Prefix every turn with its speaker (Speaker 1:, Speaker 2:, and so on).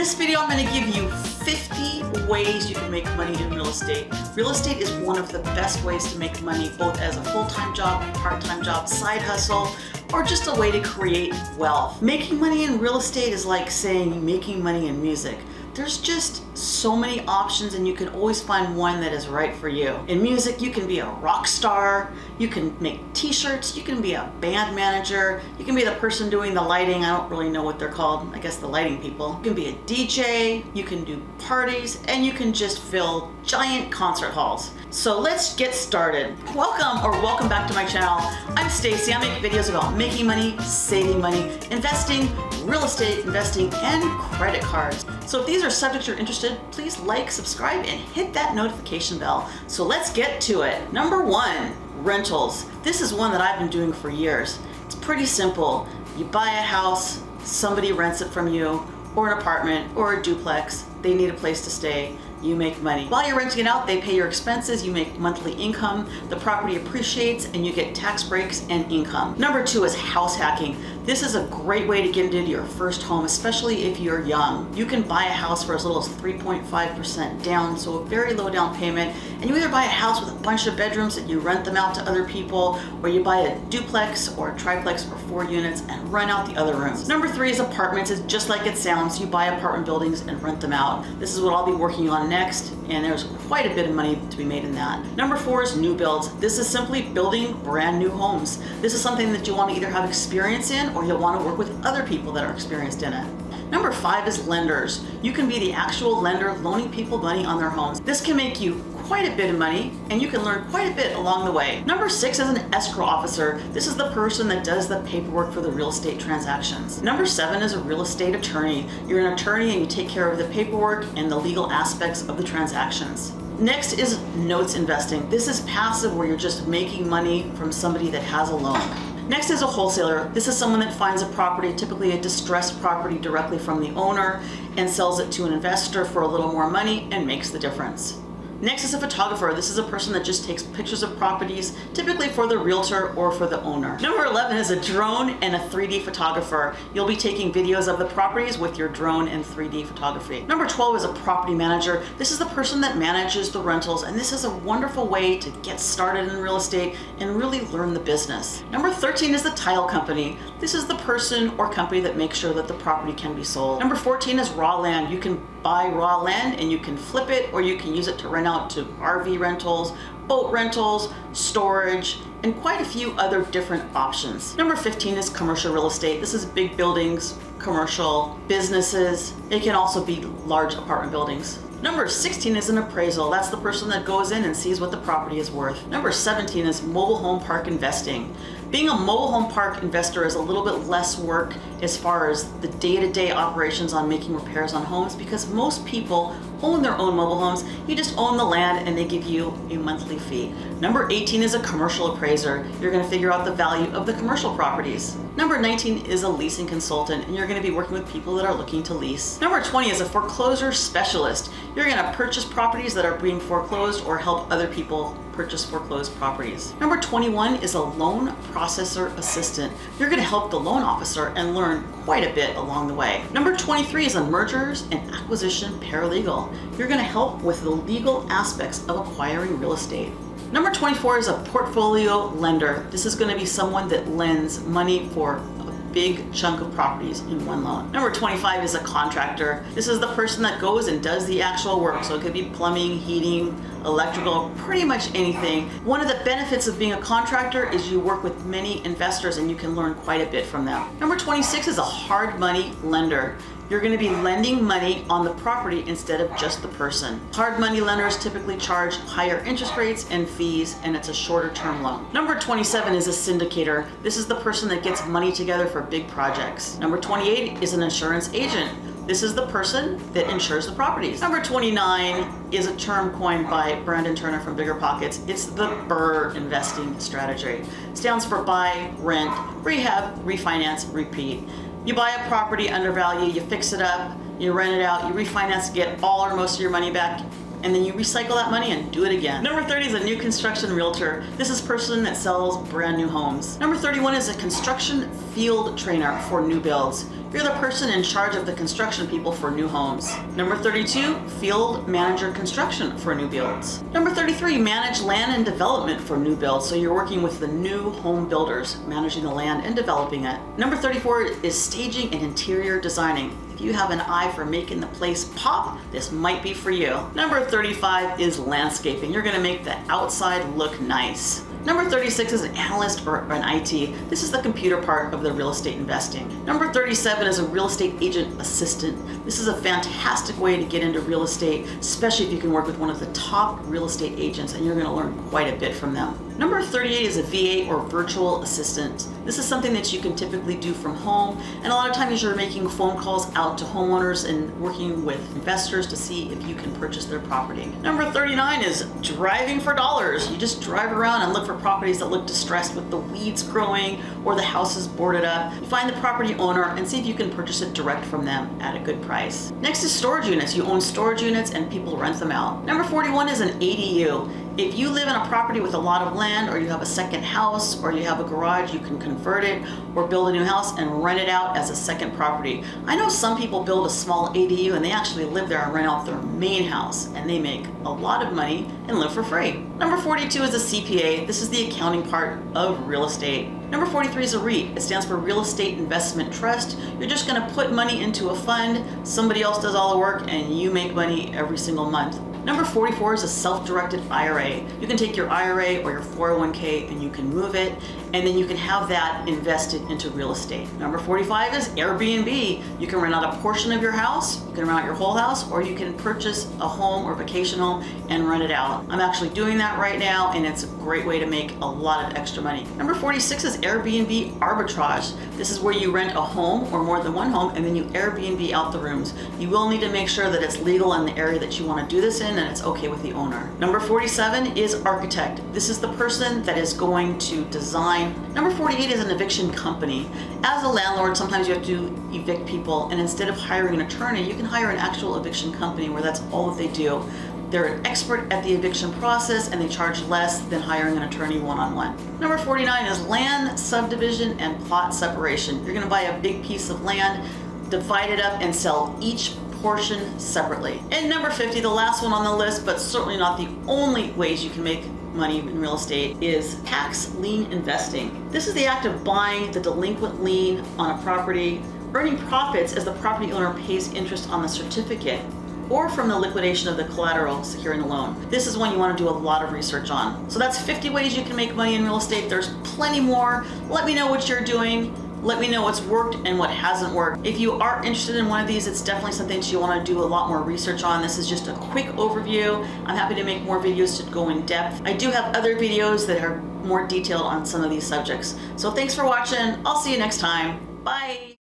Speaker 1: this video, I'm going to give you 50 ways you can make money in real estate. Real estate is one of the best ways to make money, both as a full-time job, part-time job, side hustle, or just a way to create wealth. Making money in real estate is like saying making money in music. There's just so many options and you can always find one that is right for you. In music, you can be a rock star, you can make t-shirts, you can be a band manager, you can be the person doing the lighting. I don't really know what they're called. I guess the lighting people. You can be a DJ, you can do parties, and you can just fill giant concert halls. So let's get started. Welcome back to my channel. I'm Stacy. I make videos about making money, saving money, investing, real estate investing, and credit cards. So if these are subjects you're interested, please like, subscribe, and hit that notification bell. So let's get to it. Number 1, rentals. This is one that I've been doing for years. It's pretty simple. You buy a house, somebody rents it from you, or an apartment, or a duplex. They need a place to stay. You make money. While you're renting it out, they pay your expenses, you make monthly income, the property appreciates, and you get tax breaks and income. Number 2 is house hacking. This is a great way to get into your first home, especially if you're young. You can buy a house for as little as 3.5% down, so a very low down payment, and you either buy a house with a bunch of bedrooms and you rent them out to other people, or you buy a duplex or a triplex for 4 units and rent out the other rooms. Number 3 is apartments. It's just like it sounds. You buy apartment buildings and rent them out. This is what I'll be working on next, and there's quite a bit of money to be made in that. Number 4 is new builds. This is simply building brand new homes. This is something that you want to either have experience in or you'll want to work with other people that are experienced in it. Number 5 is lenders. You can be the actual lender loaning people money on their homes. This can make you quite a bit of money, and you can learn quite a bit along the way. Number 6 is an escrow officer. This is the person that does the paperwork for the real estate transactions. Number 7 is a real estate attorney. You're an attorney and you take care of the paperwork and the legal aspects of the transactions. Next is notes investing. This is passive, where you're just making money from somebody that has a loan. Next is a wholesaler. This is someone that finds a property, typically a distressed property, directly from the owner and sells it to an investor for a little more money and makes the difference. Next is a photographer. This is a person that just takes pictures of properties, typically for the realtor or for the owner. Number 11 is a drone and a 3D photographer. You'll be taking videos of the properties with your drone and 3D photography. Number 12 is a property manager. This is the person that manages the rentals, and this is a wonderful way to get started in real estate and really learn the business. Number 13 is the title company. This is the person or company that makes sure that the property can be sold. Number 14 is raw land. You can buy raw land and you can flip it, or you can use it to rent out to RV rentals, boat rentals, storage, and quite a few other different options. Number 15 is commercial real estate. This is big buildings, commercial businesses. It can also be large apartment buildings. Number 16 is an appraisal. That's the person that goes in and sees what the property is worth. Number 17 is mobile home park investing. Being a mobile home park investor is a little bit less work as far as the day-to-day operations on making repairs on homes, because most people own their own mobile homes. You just own the land and they give you a monthly fee. Number 18 is a commercial appraiser. You're going to figure out the value of the commercial properties. Number 19 is a leasing consultant, and you're going to be working with people that are looking to lease. Number 20 is a foreclosure specialist. You're going to purchase properties that are being foreclosed or help other people purchase foreclosed properties. Number 21 is a loan processor assistant. You're going to help the loan officer and learn quite a bit along the way. Number 23 is a mergers and acquisition paralegal. You're going to help with the legal aspects of acquiring real estate. Number 24 is a portfolio lender. This is going to be someone that lends money for a big chunk of properties in one loan. Number 25 is a contractor. This is the person that goes and does the actual work. So it could be plumbing, heating, electrical, pretty much anything. One of the benefits of being a contractor is you work with many investors and you can learn quite a bit from them. Number 26 is a hard money lender. You're going to be lending money on the property instead of just the person. Hard money lenders typically charge higher interest rates and fees, and it's a shorter term loan. Number 27 is a syndicator. This is the person that gets money together for big projects. Number 28 is an insurance agent. This is the person that insures the properties. Number 29 is a term coined by Brandon Turner from Bigger Pockets. It's the BRRRR investing strategy. It stands for buy, rent, rehab, refinance, repeat. You buy a property under value, you fix it up, you rent it out, you refinance, get all or most of your money back, and then you recycle that money and do it again. Number 30 is a new construction realtor. This is a person that sells brand new homes. Number 31 is a construction field trainer for new builds. You're the person in charge of the construction people for new homes. Number 32, field manager construction for new builds. Number 33, manage land and development for new builds. So you're working with the new home builders, managing the land and developing it. Number 34 is staging and interior designing. If you have an eye for making the place pop, this might be for you. Number 35 is landscaping. You're gonna make the outside look nice. Number 36 is an analyst or an IT. This is the computer part of the real estate investing. Number 37 is a real estate agent assistant. This is a fantastic way to get into real estate, especially if you can work with one of the top real estate agents, and you're gonna learn quite a bit from them. Number 38 is a VA or virtual assistant. This is something that you can typically do from home, and a lot of times you're making phone calls out to homeowners and working with investors to see if you can purchase their property. Number 39 is driving for dollars. You just drive around and look for properties that look distressed with the weeds growing or the house is boarded up. You find the property owner and see if you can purchase it direct from them at a good price. Next is storage units. You own storage units and people rent them out. Number 41 is an ADU. If you live in a property with a lot of land, or you have a second house, or you have a garage, you can convert it or build a new house and rent it out as a second property. I know some people build a small ADU and they actually live there and rent out their main house, and they make a lot of money and live for free. Number 42 is a CPA. This is the accounting part of real estate. Number 43 is a REIT. It stands for Real Estate Investment Trust. You're just gonna put money into a fund, somebody else does all the work, and you make money every single month. Number 44 is a self-directed IRA. You can take your IRA or your 401k and you can move it, and then you can have that invested into real estate. Number 45 is Airbnb. You can rent out a portion of your house, you can rent out your whole house, or you can purchase a home or vacation home and rent it out. I'm actually doing that right now, and it's a great way to make a lot of extra money. Number 46 is Airbnb arbitrage. This is where you rent a home or more than one home, and then you Airbnb out the rooms. You will need to make sure that it's legal in the area that you want to do this in, and it's okay with the owner. Number 47 is architect. This is the person that is going to design. Number 48 is an eviction company. As a landlord, sometimes you have to evict people, and instead of hiring an attorney, you can hire an actual eviction company where that's all that they do. They're an expert at the eviction process, and they charge less than hiring an attorney one-on-one. Number 49 is land subdivision and plot separation. You're gonna buy a big piece of land, divide it up, and sell each portion separately. And number 50, the last one on the list, but certainly not the only ways you can make money in real estate, is tax lien investing. This is the act of buying the delinquent lien on a property, earning profits as the property owner pays interest on the certificate, or from the liquidation of the collateral securing the loan. This is one you want to do a lot of research on. So that's 50 ways you can make money in real estate. There's plenty more. Let me know what you're doing. Let me know what's worked and what hasn't worked. If you are interested in one of these, it's definitely something that you want to do a lot more research on. This is just a quick overview. I'm happy to make more videos to go in depth. I do have other videos that are more detailed on some of these subjects. So thanks for watching. I'll see you next time. Bye.